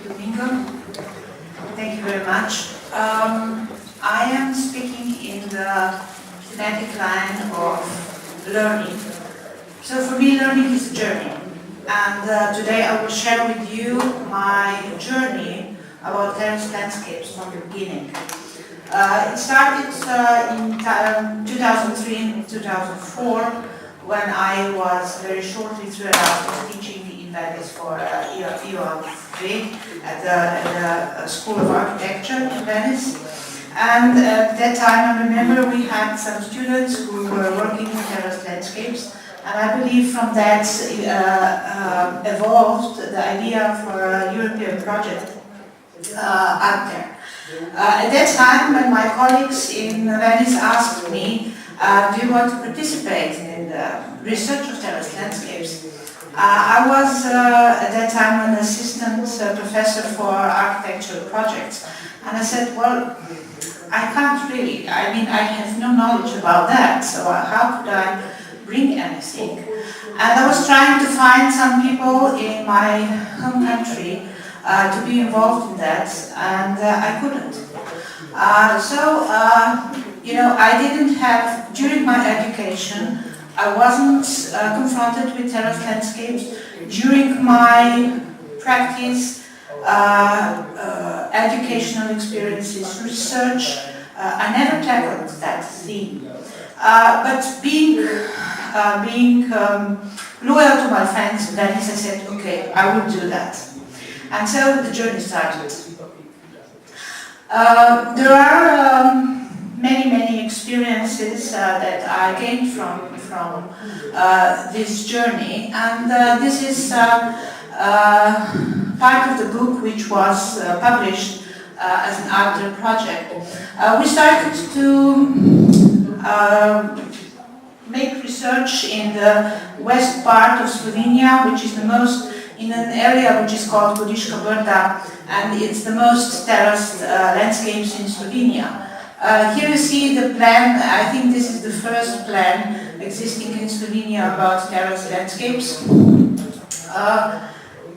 Domingo. Thank you very much. I am speaking in the thematic line of learning. So for me, learning is a journey. And today I will share with you my journey about terraced landscapes from the beginning. It started in 2003 and 2004 when I was very shortly through teaching in Venice for a year at the School of Architecture in Venice. And at that time I remember we had some students who were working in terraced landscapes, and I believe from that evolved the idea for a European project out there. At that time, when my colleagues in Venice asked me, do you want to participate in the research of terraced landscapes? I was at that time an assistant professor for architectural projects, and I said, well, I can't really, I mean, I have no knowledge about that, so how could I bring anything? And I was trying to find some people in my home country to be involved in that, and I couldn't. You know, I didn't have, during my education, I wasn't confronted with terraced landscapes. During my practice, educational experiences, research, I never tackled that theme. But being loyal to my friends in Venice, I said, okay, I will do that. And so the journey started. There are many experiences that I gained from this journey, and this is part of the book which was published as an art project. We started to make research in the west part of Slovenia, which is the most, in an area which is called Goriška Brda, and it's the most terraced landscapes in Slovenia. Here you see the plan. I think this is the first plan existing in Slovenia about terraced landscapes.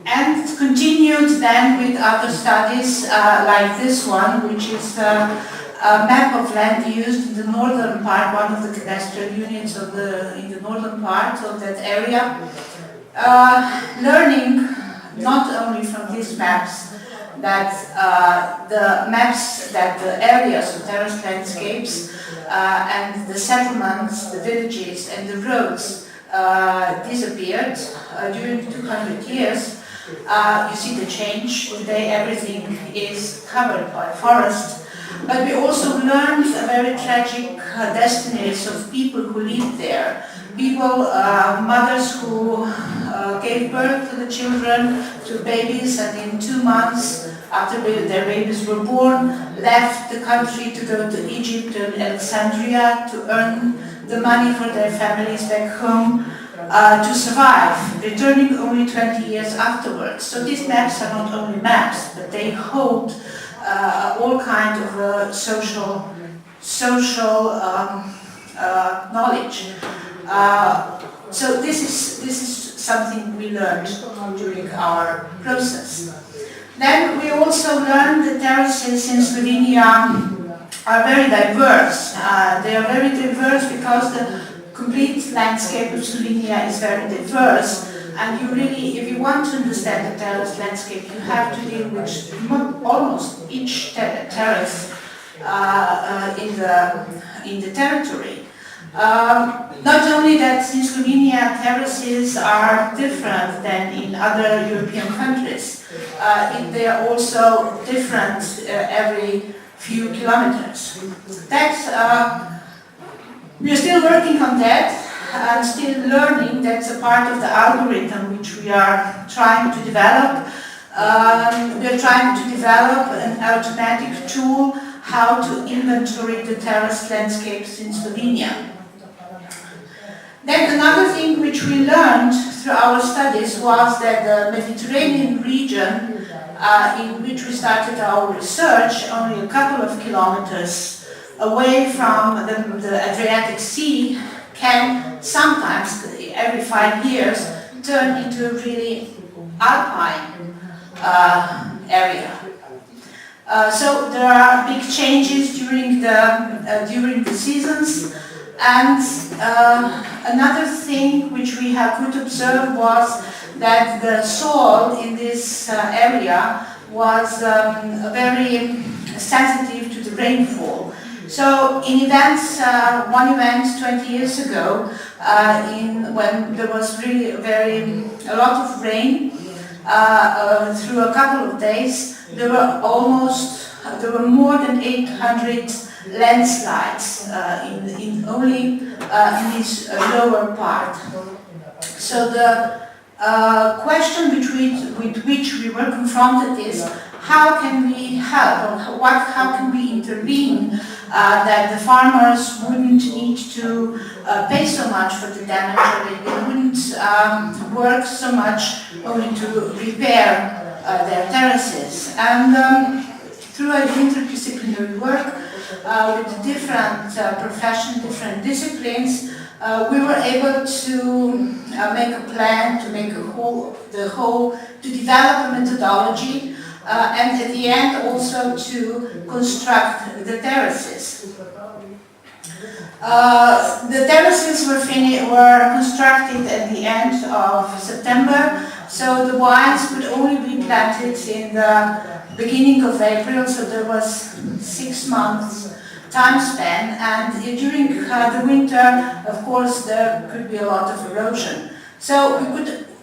And continued then with other studies like this one, which is a map of land used in the northern part, one of the cadastral units of in the northern part of that area. Learning not only from these maps that the areas of terraced landscapes and the settlements, the villages and the roads disappeared during 200 years. You see the change. Today everything is covered by forest. But we also learned very tragic destinies of people who lived there. People, mothers who gave birth to the children, to babies, and in 2 months after their babies were born, left the country to go to Egypt and Alexandria to earn the money for their families back home to survive, returning only 20 years afterwards. So these maps are not only maps, but they hold all kinds of social knowledge. So this is something we learned during our process. Then we also learned that terraces in Slovenia are very diverse. They are very diverse because the complete landscape of Slovenia is very diverse. And you really, if you want to understand the terraced landscape, you have to deal with almost each terrace in the territory. Not only that in Slovenia terraces are different than in other European countries, they are also different every few kilometers. We are still working on that and still learning. That's a part of the algorithm which we are trying to develop. We are trying to develop an automatic tool how to inventory the terraced landscapes in Slovenia. Then another thing which we learned through our studies was that the Mediterranean region in which we started our research, only a couple of kilometers away from the Adriatic Sea, can sometimes, every 5 years, turn into a really alpine area. So there are big changes during the seasons, and another thing which we could observe was that the soil in this area was very sensitive to the rainfall. So in events, one event 20 years ago, when there was really a lot of rain, through a couple of days, there were more than 800 landslides only in this lower part. So the question with which we were confronted is, how can we help, or how can we intervene that the farmers wouldn't need to pay so much for the damage, or they wouldn't work so much only to repair their terraces. And through an interdisciplinary work with different professions, different disciplines, we were able to make a plan, to develop a methodology, and at the end also to construct the terraces. The terraces were constructed at the end of September, so the vines could only be planted in the beginning of April, so there was 6 months time span, and during the winter, of course, there could be a lot of erosion. So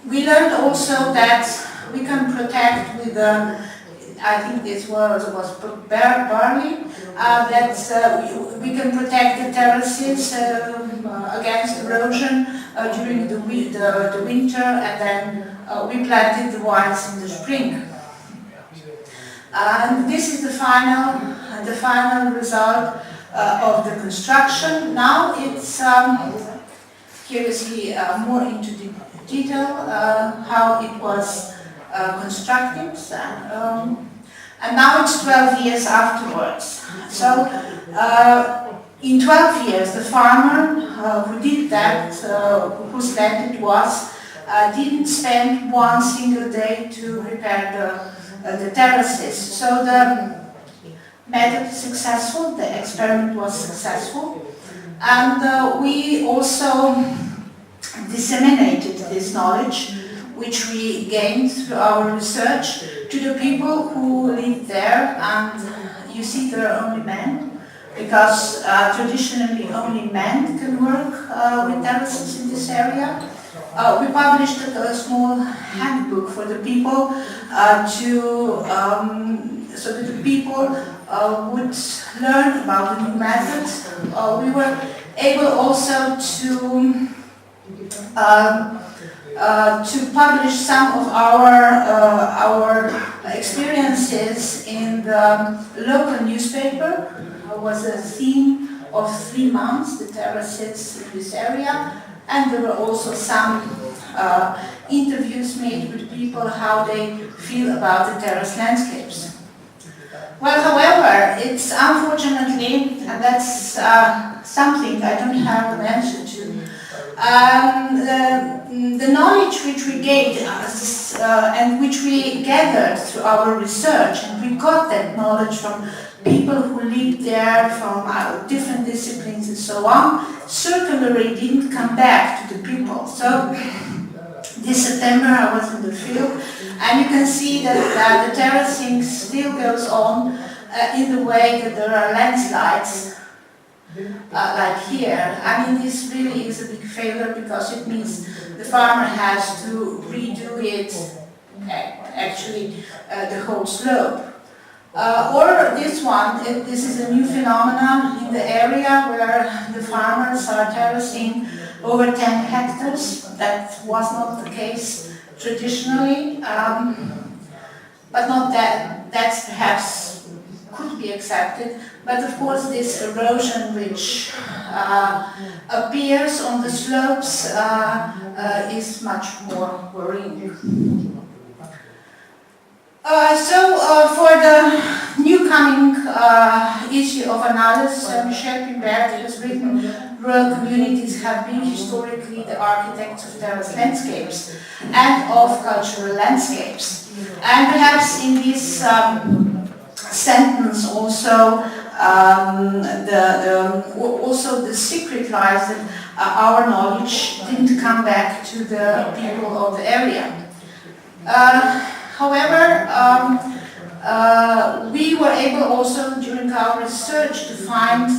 we learned also that we can protect with I think this was barley, that we can protect the terraces against erosion during the winter, and then we planted the vines in the spring. And this is the final result of the construction. Now it's here you see more into the detail how it was constructed, and now it's 12 years afterwards. So in 12 years, the farmer who did that, whose land it was, didn't spend one single day to repair the terraces. So the method is successful, the experiment was successful, and we also disseminated this knowledge, which we gained through our research, to the people who live there. And you see there are only men, because traditionally only men can work with terraces in this area. We published a small handbook for the people so that the people would learn about the new methods. We were able also to publish some of our experiences in the local newspaper. It was a theme of 3 months, the terraces in this area, and there were also some interviews made with people how they feel about the terrace landscapes. Well, however, it's unfortunately, and that's something I don't have an answer to, the knowledge which we gained and which we gathered through our research, and we got that knowledge from people who lived there, from different disciplines and so on, circularly didn't come back to the people. So this September I was in the field, and you can see that the terracing still goes on in the way that there are landslides. Like here. I mean, this really is a big failure, because it means the farmer has to redo it, actually the whole slope. Or this one, this is a new phenomenon in the area where the farmers are terracing over 10 hectares. That was not the case traditionally, but not that. That's perhaps could be accepted, but of course this erosion which appears on the slopes is much more worrying. For the new coming issue of Analysis, Michel Pimbert has written rural communities have been historically the architects of terraced landscapes and of cultural landscapes. And perhaps in this sentence also the secret lies that our knowledge didn't come back to the people of the area. However, we were able also during our research to find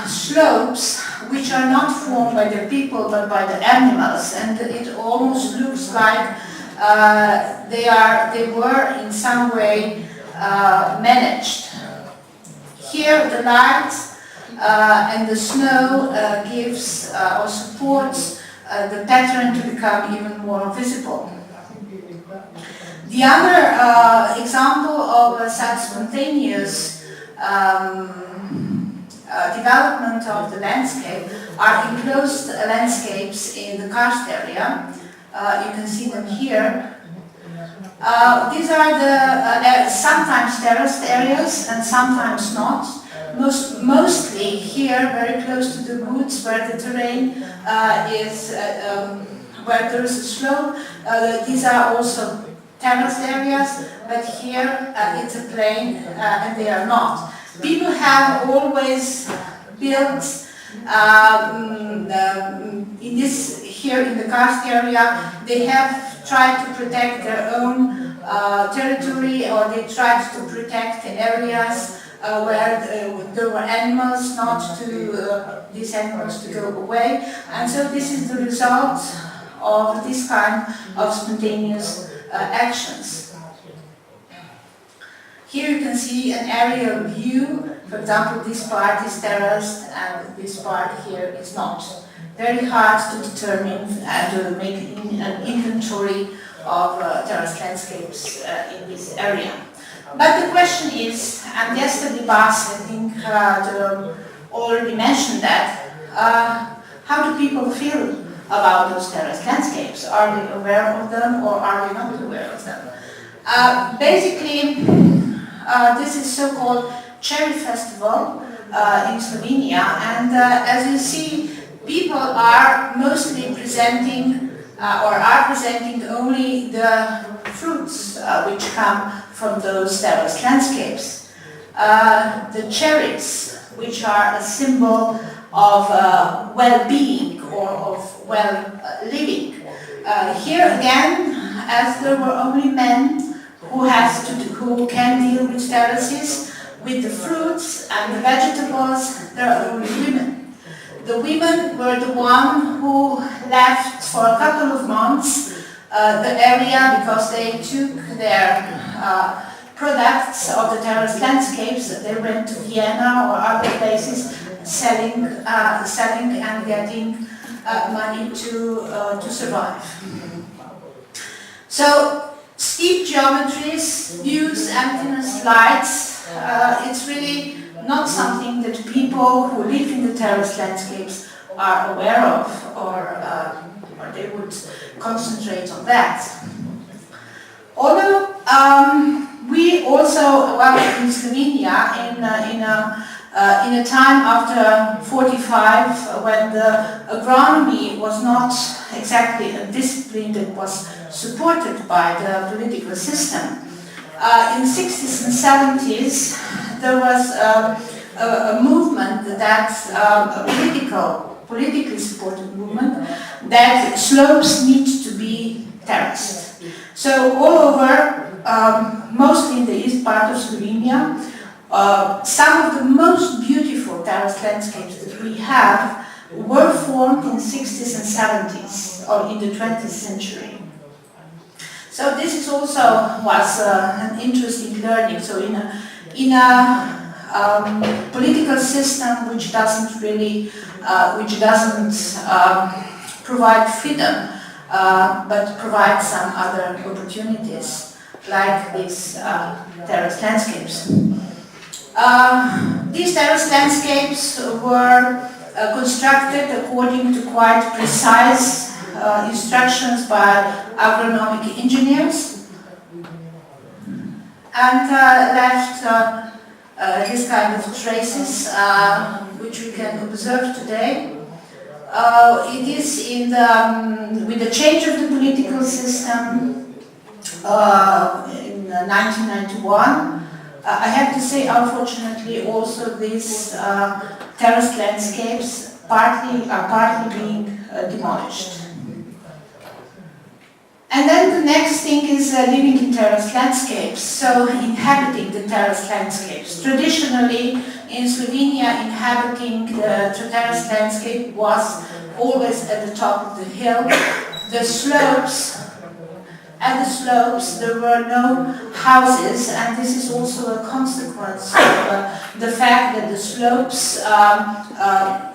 slopes which are not formed by the people but by the animals, and it almost looks like they were in some way managed. Here the light and the snow gives or supports the pattern to become even more visible. The other example of such spontaneous development of the landscape are enclosed landscapes in the karst area. You can see them here. These are the sometimes terraced areas and sometimes not. Mostly here, very close to the woods, where the terrain is, where there is a slope. These are also terraced areas, but here it's a plain and they are not. People have always built here in the karst area, they have tried to protect their own territory, or they tried to protect the areas where there were animals, not to these animals to go away. And so this is the result of this kind of spontaneous actions. Here you can see an aerial view. For example, this part is terraced and this part here is not. Very hard to determine and to make an inventory of terraced landscapes in this area. But the question is, and yesterday Bas, I think, already mentioned that, how do people feel about those terraced landscapes? Are they aware of them or are they not aware of them? Basically, this is so-called Cherry Festival in Slovenia, and as you see, people are mostly presenting or are presenting only the fruits which come from those terraced landscapes. The cherries, which are a symbol of well-being or of well-living. Here again, as there were only men who can deal with terraces, with the fruits and the vegetables, there are only women. The women were the one who left for a couple of months the area because they took their products of the terraced landscapes. They went to Vienna or other places selling and getting money to survive. So steep geometries, views, emptiness, lights, it's really not something that people who live in the terraced landscapes are aware of, or they would concentrate on that. Although we also, well, in Slovenia, in a time after 45, when the agronomy was not exactly a discipline that was supported by the political system, in the 60s and 70s, there was a movement that, a politically supported movement, that slopes need to be terraced. So all over, mostly in the east part of Slovenia, some of the most beautiful terraced landscapes that we have were formed in the 60s and 70s, or in the 20th century. So this is also was an interesting learning. So in a political system which doesn't really, provide freedom, but provides some other opportunities, like these terraced landscapes. These terraced landscapes were constructed according to quite precise instructions by agronomic engineers, and left this kind of traces, which we can observe today. It is in the, with the change of the political system in 1991. I have to say, unfortunately, also these terraced landscapes are partly being demolished. And then the next thing is living in terraced landscapes, so inhabiting the terraced landscapes. Traditionally, in Slovenia, inhabiting the terraced landscape was always at the top of the hill. The slopes, at the slopes there were no houses, and this is also a consequence of the fact that the slopes are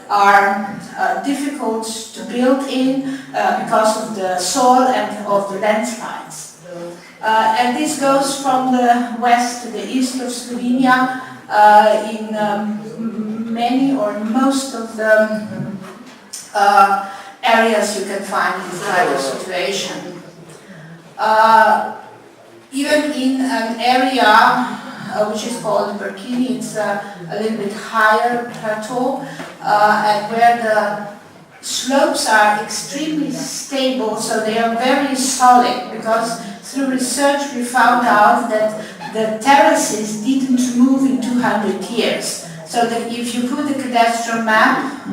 difficult to build in because of the soil and of the landslides. And this goes from the west to the east of Slovenia in many or most of the areas you can find this kind of situation. Even in an area which is called Berkini, it's a little bit higher plateau, and where the slopes are extremely stable, so they are very solid, because through research we found out that the terraces didn't move in 200 years. So that if you put the cadastral map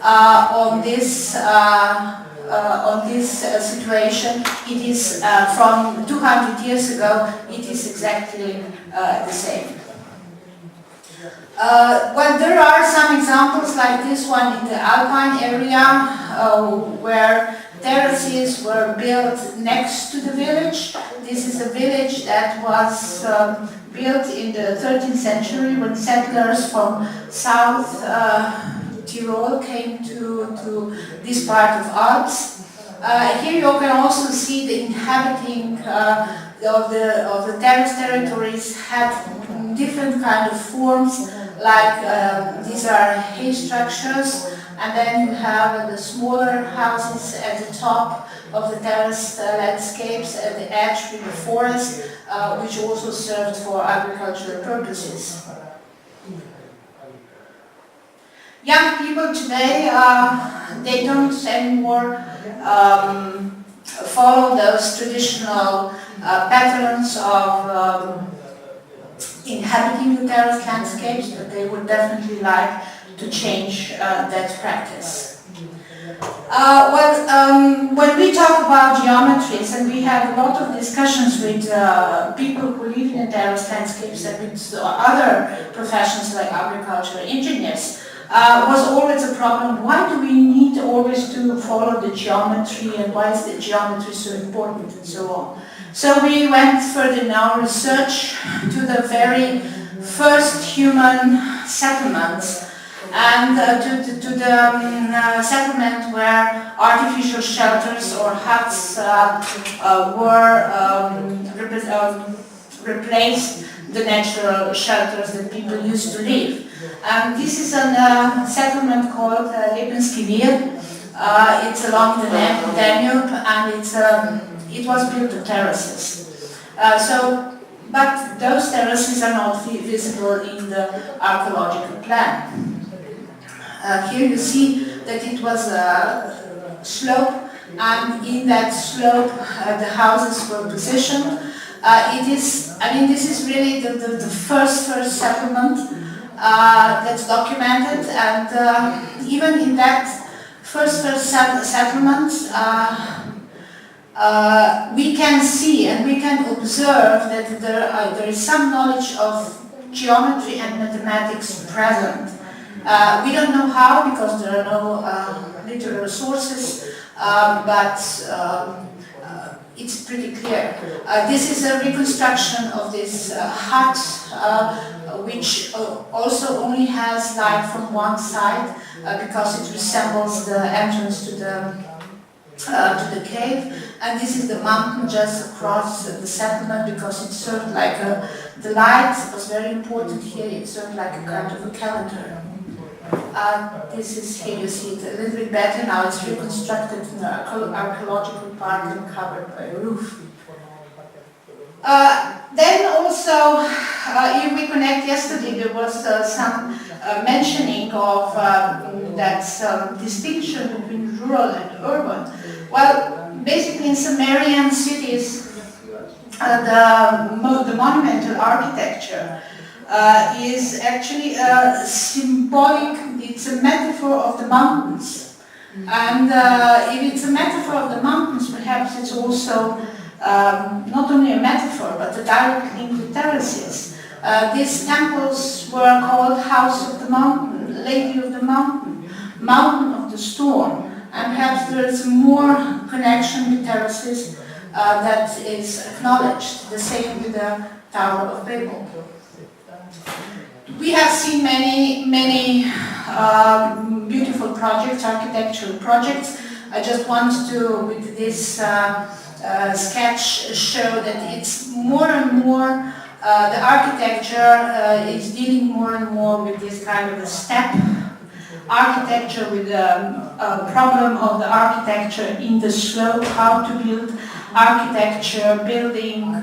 on this situation, it is from 200 years ago, it is exactly the same. Well, there are some examples like this one in the Alpine area, where terraces were built next to the village. This is a village that was built in the 13th century when settlers from South Tyrol came to this part of Alps. Here you can also see the inhabiting of the terrace territories had different kind of forms, like these are hay structures, and then you have the smaller houses at the top of the terraced landscapes at the edge with the forest, which also served for agricultural purposes. Young people today, they don't anymore follow those traditional patterns of inhabiting the terraced landscapes, but they would definitely like to change that practice. When we talk about geometries, and we have a lot of discussions with people who live in terraced landscapes and with other professions like agriculture, engineers, was always a problem. Why do we need always to follow the geometry, and why is the geometry so important, and so on? So we went further in our research to the very first human settlements, and to the settlement where artificial shelters or huts replaced the natural shelters that people used to live. This is a settlement called Lebenski Vir. It's along the Danube, and it was built to terraces. But those terraces are not visible in the archaeological plan. Here you see that it was a slope, and in that slope the houses were positioned. This is really the first settlement that's documented, and even in that first settlement, we can see and we can observe that there is some knowledge of geometry and mathematics present. We don't know how, because there are no literal sources, but it's pretty clear. This is a reconstruction of this hut, which also only has light from one side, because it resembles the entrance to the cave. And this is the mountain just across the settlement, because it served like the light was very important here. It served like a kind of a calendar. This is here, you see it a little bit better now. It's reconstructed in the archaeological part and covered by a roof. Then also, if we connect yesterday, there was some mentioning of that distinction between rural and urban. Well, basically in Sumerian cities, the monumental architecture is actually symbolic, it's a metaphor of the mountains. And if it's a metaphor of the mountains, perhaps it's also not only a metaphor, but a direct link with terraces. These temples were called House of the Mountain, Lady of the Mountain, Mountain of the Storm, and perhaps there is more connection with terraces that is acknowledged, the same with the Tower of Babel. We have seen many beautiful projects, architectural projects. I just want to, with this sketch, show that it's more and more, the architecture is dealing more and more with this kind of a step architecture, with a problem of the architecture in the slope, how to build architecture, building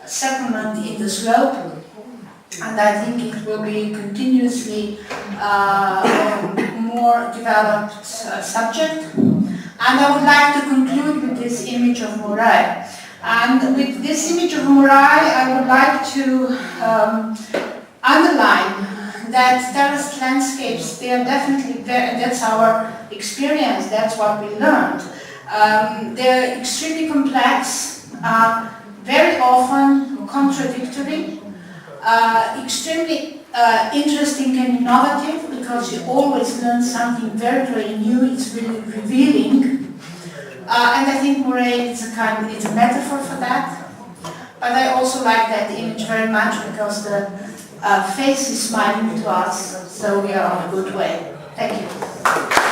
settlement in the slope. And I think it will be continuously more developed subject. And I would like to conclude with this image of Moray. And with this image of Moray, I would like to underline that terraced landscapes, they are definitely there, and that's our experience, that's what we learned. They're extremely complex, very often contradictory, extremely interesting and innovative, because you always learn something very new. It's really revealing, and I think Moray is a metaphor for that. But I also like that image very much because the face is smiling to us, so we are on a good way. Thank you.